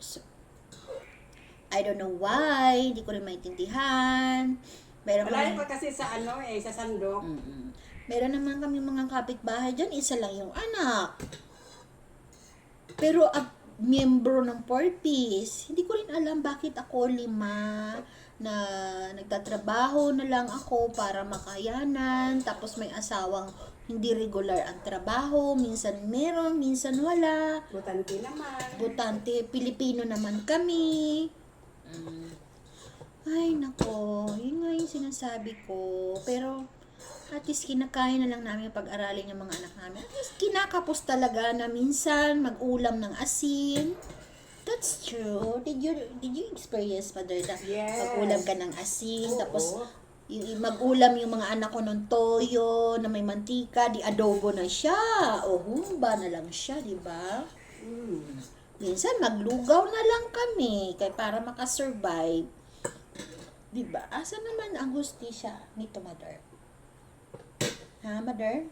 So, I don't know why, hindi ko rin maintindihan. Malayo pa kasi sa sa sandok. Meron naman kami mga kapitbahay dyan, isa lang yung anak. Pero miyembro ng 4-piece, hindi ko rin alam bakit ako 5 na nagtatrabaho na lang ako para makayanan, tapos may asawang hindi regular ang trabaho, minsan meron, minsan wala. Butante naman. Butante, Pilipino naman kami. Ay, nako, yun nga yung sinasabi ko. Pero, at least kinakaya na lang namin pag-aralin yung mga anak namin. At least kinakapos talaga na minsan mag-ulam ng asin. That's true. Did you experience, Mother, na Yes. mag-ulam ka ng asin, Oo. tapos mag-ulam yung mga anak ko ng toyo na may mantika, di adobo na siya. O humba na lang siya, di ba? Minsan maglugaw na lang kami kay para makasurvive. Di ba? Asa naman ang hustisya nito, Mother? Ha, Mother?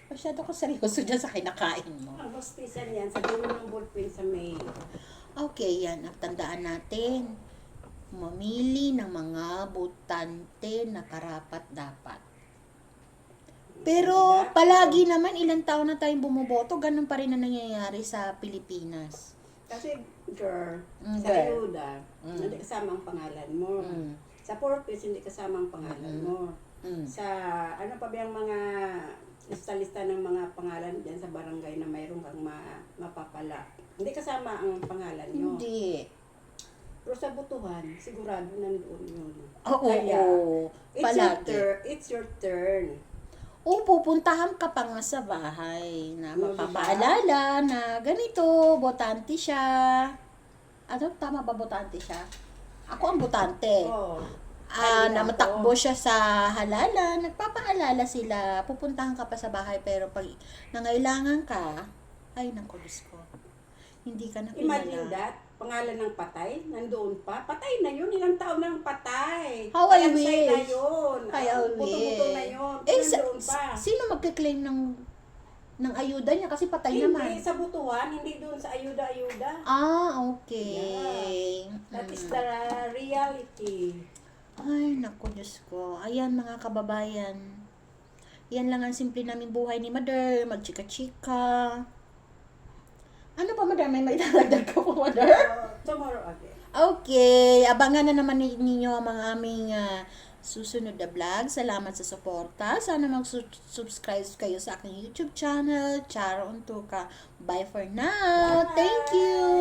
Masyado ko seryoso dyan sa kinakain mo. Ang hospisan yan, sa dulo ng ballpen sa May. Okay, yan. Tandaan natin. Mamili ng mga butante na karapat-dapat. Pero palagi naman, ilang taon na tayong bumoboto, ganun pa rin na nangyayari sa Pilipinas. Kasi, girl, sa Girl. ayuda, hindi kasama ang pangalan mo. Sa purpose, hindi kasama ang pangalan mo. Sa, ano pa ba yung mga lista-lista ng mga pangalan dyan sa barangay na mayroon kang mapapala. Hindi kasama ang pangalan nyo. Hindi. Pero sa butuhan, sigurado nandoon yun. Oo, Kaya, palagi. it's your turn. O, pupuntahan ka pa nga sa bahay na Oo, mapapaalala na ganito, botante siya. Ano, tama ba botante siya? Ako ang botante. Oh. Na matakbo siya sa halalan, nagpapaalala sila, pupuntahan ka pa sa bahay, pero pag nangailangan ka, ay naku, Diyos ko, hindi ka na Imagine kilala. that, pangalan ng patay, nandoon pa. Patay na yun, ilang taon nang patay. How I Kalansay wish. na yun. I Buto-buto na yun. Nandoon pa. Sino magkiklaim ng ayuda niya? Kasi patay naman. Hindi sa butuhan, hindi doon sa ayuda-ayuda. Okay. That is the reality. Ay, naku, Diyos ko. Ayan, mga kababayan. Yan lang ang simple namin buhay ni Mother. Magchika-chika. Ano pa, Mother? May idadagdag ka po, Mother? Tomorrow again. Okay. Abangan na naman ninyo ang mga aming susunod na vlog. Salamat sa suporta. Sana mag-subscribe kayo sa aking YouTube channel, Charo Untuka. Bye for now. Thank you.